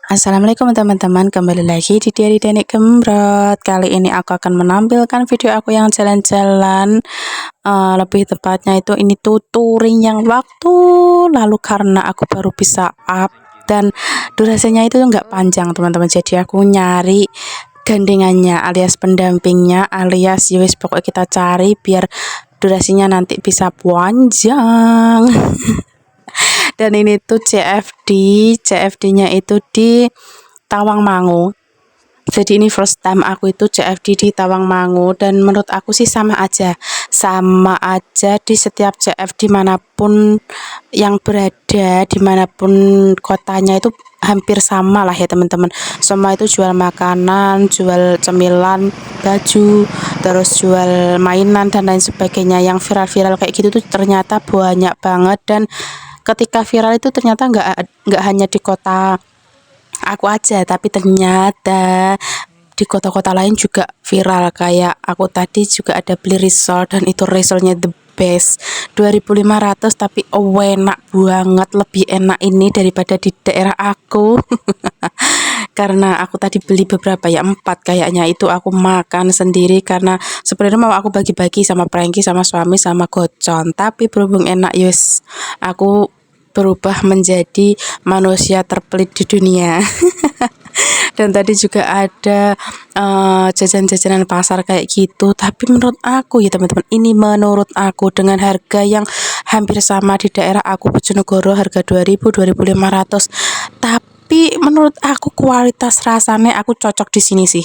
Assalamualaikum teman-teman, kembali lagi di Diary Denik Gembrot. Kali ini aku akan menampilkan video aku yang jalan-jalan, lebih tepatnya itu ini tuh touring yang waktu lalu karena aku baru bisa up dan durasinya itu nggak panjang teman-teman. Jadi aku nyari gandengannya alias pendampingnya alias yowis pokoknya kita cari biar durasinya nanti bisa panjang. Dan ini tuh CFD-nya itu di Tawangmangu. Jadi ini first time aku itu CFD di Tawangmangu dan menurut aku sih sama aja di setiap CFD manapun yang berada dimanapun kotanya itu hampir sama lah ya teman-teman. Semua itu jual makanan, jual cemilan, baju, terus jual mainan dan lain sebagainya. Yang viral-viral kayak gitu tuh ternyata banyak banget dan ketika viral itu ternyata nggak hanya di kota aku aja, tapi ternyata di kota-kota lain juga viral. Kayak aku tadi juga ada beli risol dan itu risolnya the best 2.500 tapi enak banget, lebih enak ini daripada di daerah aku. Karena aku tadi beli beberapa ya 4 kayaknya itu aku makan sendiri karena sebenarnya mau aku bagi-bagi sama Prengki sama suami sama Gocon, tapi berhubung enak yes aku berubah menjadi manusia terpelit di dunia. Dan tadi juga ada jajan-jajanan pasar kayak gitu, tapi menurut aku ya teman-teman, ini menurut aku dengan harga yang hampir sama di daerah aku Bojonegoro, harga 2.000 2.500, tapi menurut aku kualitas rasanya aku cocok di sini sih,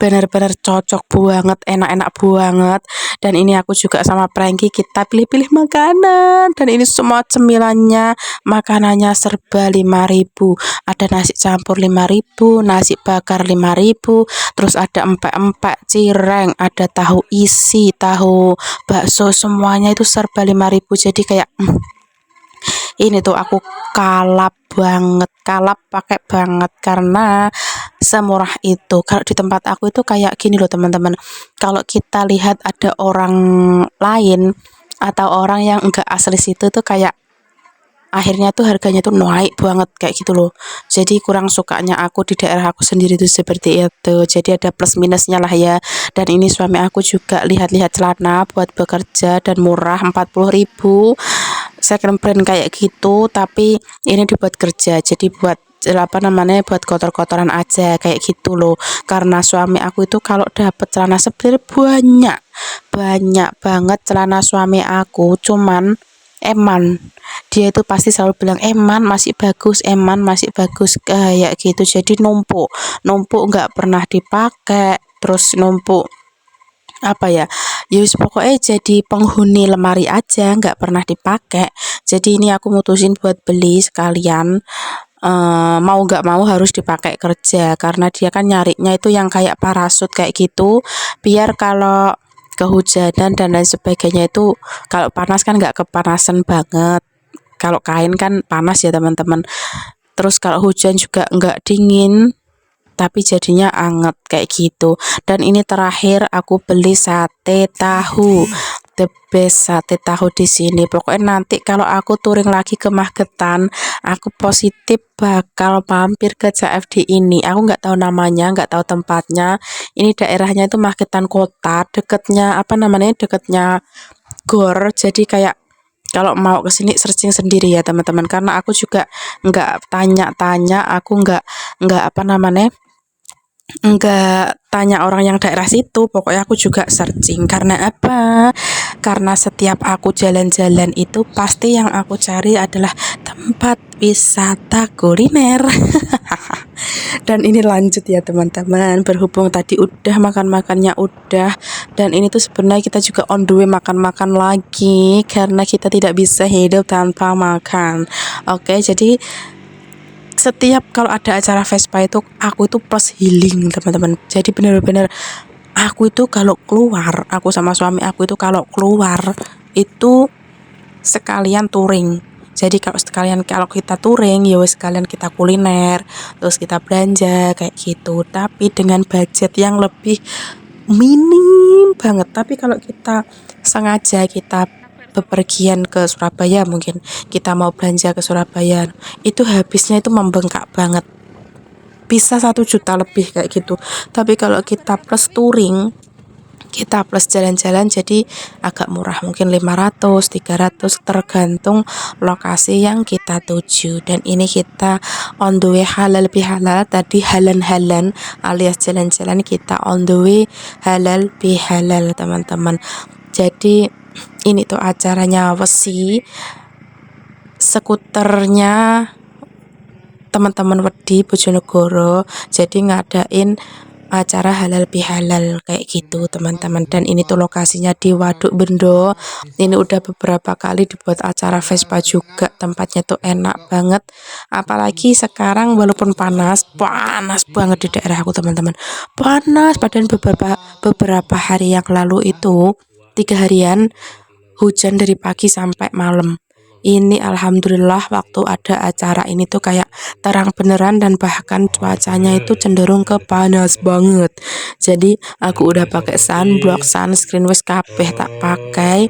benar-benar cocok banget, enak-enak banget. Dan ini aku juga sama Prengki kita pilih-pilih makanan dan ini semua cemilannya makanannya serba 5.000, ada nasi campur 5.000, nasi bakar 5.000, terus ada empek-empek cireng, ada tahu isi, tahu bakso, semuanya itu serba 5.000. Jadi kayak ini tuh aku kalap pakai banget karena semurah itu. Kalau di tempat aku itu kayak gini loh teman-teman, kalau kita lihat ada orang lain atau orang yang enggak asli situ tuh kayak akhirnya tuh harganya tuh naik banget kayak gitu loh. Jadi kurang sukanya aku di daerah aku sendiri tuh seperti itu. Jadi ada plus minusnya lah ya. Dan ini suami aku juga lihat-lihat celana buat bekerja dan murah 40.000, second brand kayak gitu, tapi ini dibuat kerja. Jadi buat buat kotor-kotoran aja kayak gitu loh. Karena suami aku itu kalau dapet celana sebenarnya banyak banget celana suami aku, cuman Eman, dia itu pasti selalu bilang Eman masih bagus kayak gitu. Jadi numpuk nggak pernah dipakai, terus numpuk apa ya, yus pokoknya jadi penghuni lemari aja nggak pernah dipakai. Jadi ini aku mutusin buat beli sekalian, mau nggak mau harus dipakai kerja karena dia kan nyarinya itu yang kayak parasut kayak gitu, biar kalau kehujanan dan lain sebagainya itu kalau panas kan nggak kepanasan banget. Kalau kain kan panas ya teman-teman, terus kalau hujan juga nggak dingin tapi jadinya anget kayak gitu. Dan ini terakhir aku beli sate tahu, the best sate tahu di sini. Pokoknya nanti kalau aku touring lagi ke Magetan, aku positif bakal mampir ke CFD ini. Aku nggak tahu namanya, nggak tahu tempatnya. Ini daerahnya itu Magetan Kota, deketnya apa namanya, deketnya GOR. Jadi kayak kalau mau ke sini searching sendiri ya teman-teman, karena aku juga nggak tanya-tanya, aku nggak apa namanya, enggak tanya orang yang daerah situ, pokoknya aku juga searching. Karena apa? Karena setiap aku jalan-jalan itu pasti yang aku cari adalah tempat wisata kuliner. Dan ini lanjut ya teman-teman, berhubung tadi udah makan-makannya udah, dan ini tuh sebenarnya kita juga on the way makan-makan lagi karena kita tidak bisa hidup tanpa makan. Oke, jadi setiap kalau ada acara Vespa itu aku itu plus healing teman-teman. Jadi benar-benar aku itu kalau keluar, aku sama suami aku itu kalau keluar itu sekalian touring. Jadi kalau kita touring ya wes sekalian kita kuliner, terus kita belanja kayak gitu. Tapi dengan budget yang lebih minim banget. Tapi kalau kita sengaja kita bepergian ke Surabaya, mungkin kita mau belanja ke Surabaya, itu habisnya itu membengkak banget. bisa 1 juta lebih kayak gitu. Tapi kalau kita plus touring, kita plus jalan-jalan jadi agak murah, mungkin 500 300 tergantung lokasi yang kita tuju. Dan ini kita on the way halal bihalal, tadi halan-halan alias jalan-jalan, kita on the way halal bihalal teman-teman. Jadi ini tuh acaranya Wesi, skuternya teman-teman Wedi Bojonegoro, jadi ngadain acara halal bihalal kayak gitu teman-teman. Dan ini tuh lokasinya di Waduk Bendo. Ini udah beberapa kali dibuat acara Vespa juga, tempatnya tuh enak banget, apalagi sekarang walaupun panas banget di daerah aku teman-teman, panas. Padahal beberapa hari yang lalu itu 3 harian hujan dari pagi sampai malam. Ini alhamdulillah waktu ada acara ini tuh kayak terang beneran, dan bahkan cuacanya itu cenderung ke panas banget. Jadi aku udah pakai sunblock, sunscreen, wes kabeh tak pakai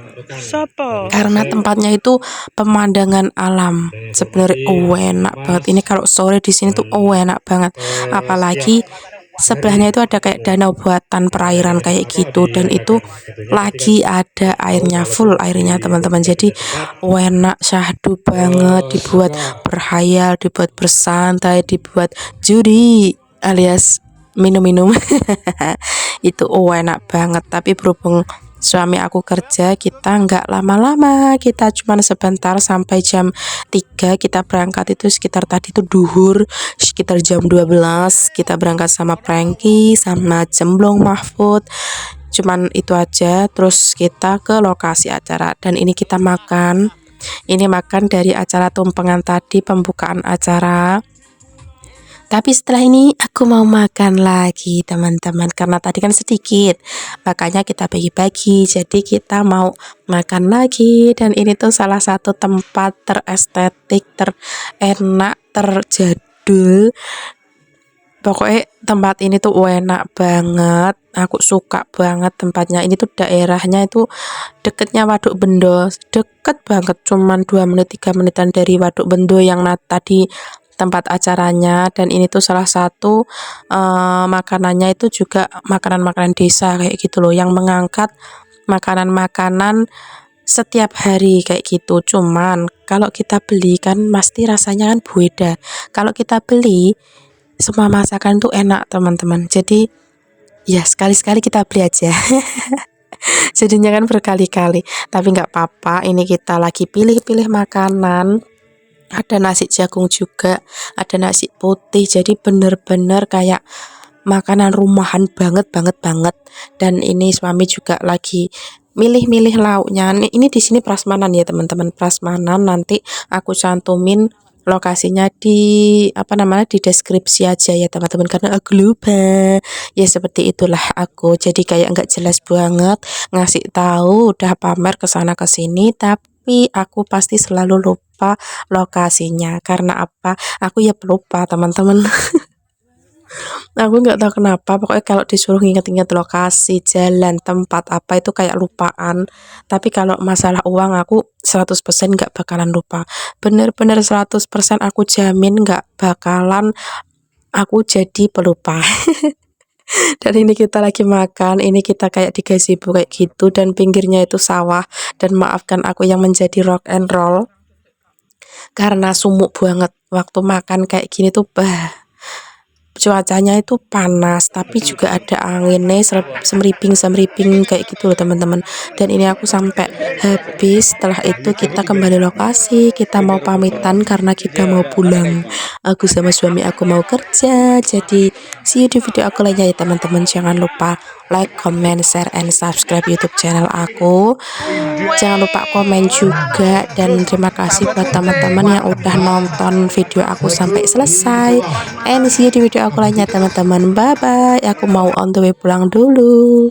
karena tempatnya itu pemandangan alam. Sebenarnya enak banget. Ini kalau sore di sini tuh enak banget. Apalagi sebelahnya itu ada kayak danau buatan perairan kayak gitu, dan itu lagi ada airnya, full airnya teman-teman. Jadi enak, syahdu banget, dibuat berhayal, dibuat bersantai, dibuat judi alias minum-minum. Itu enak banget. Tapi berhubung suami aku kerja, kita nggak lama-lama, kita cuma sebentar, sampai jam 3 kita berangkat. Itu sekitar tadi tuh duhur, sekitar jam 12 kita berangkat sama Prengki sama Jemblong Mahfud, cuman itu aja. Terus kita ke lokasi acara, dan ini kita makan. Ini makan dari acara tumpengan tadi, pembukaan acara. Tapi setelah ini aku mau makan lagi teman-teman, karena tadi kan sedikit, makanya kita bagi-bagi. Jadi kita mau makan lagi, dan ini tuh salah satu tempat terestetik, terenak, terjadul. Pokoknya tempat ini tuh enak banget, aku suka banget tempatnya. Ini tuh daerahnya itu deketnya Waduk Bendo, deket banget, cuman 2 menit 3 menitan dari Waduk Bendo yang tadi tempat acaranya. Dan ini tuh salah satu makanannya itu juga makanan-makanan desa kayak gitu loh, yang mengangkat makanan-makanan setiap hari kayak gitu. Cuman kalau kita beli kan pasti rasanya kan beda. Kalau kita beli, semua masakan tuh enak teman-teman. Jadi ya sekali-sekali kita beli aja. Jadinya kan berkali-kali. Tapi nggak apa-apa, ini kita lagi pilih-pilih makanan. Ada nasi jagung juga, ada nasi putih. Jadi bener-bener kayak makanan rumahan banget. Dan ini suami juga lagi milih-milih lauknya. Ini di sini prasmanan ya teman-teman, prasmanan. Nanti aku cantumin lokasinya di di deskripsi aja ya teman-teman, karena aku lupa. Ya seperti itulah aku, jadi kayak nggak jelas banget ngasih tahu udah pamer ke sana ke sini, tapi aku pasti selalu lupa lokasinya. Karena apa? Aku ya pelupa teman-teman. Aku nggak tahu kenapa, pokoknya kalau disuruh nginget-inget lokasi, jalan, tempat apa itu kayak lupaan. Tapi kalau masalah uang aku 100% nggak bakalan lupa. Bener-bener 100% aku jamin nggak bakalan aku jadi pelupa. Dan ini kita lagi makan, ini kita kayak di gazebo kayak gitu, dan pinggirnya itu sawah. Dan maafkan aku yang menjadi rock and roll, karena sumuk banget waktu makan kayak gini tuh. Cuacanya itu panas, tapi juga ada anginnya, semriping kayak gitu loh teman-teman. Dan ini aku sampai habis. Setelah itu kita kembali lokasi, kita mau pamitan karena kita mau pulang. Aku sama suami aku mau kerja. Jadi see you di video aku lainnya ya teman-teman. Jangan lupa like, comment, share, and subscribe YouTube channel aku. Jangan lupa komen juga, dan terima kasih buat teman-teman yang udah nonton video aku sampai selesai. And see you di video aku lainnya teman-teman. Bye bye. Aku mau on the way pulang dulu.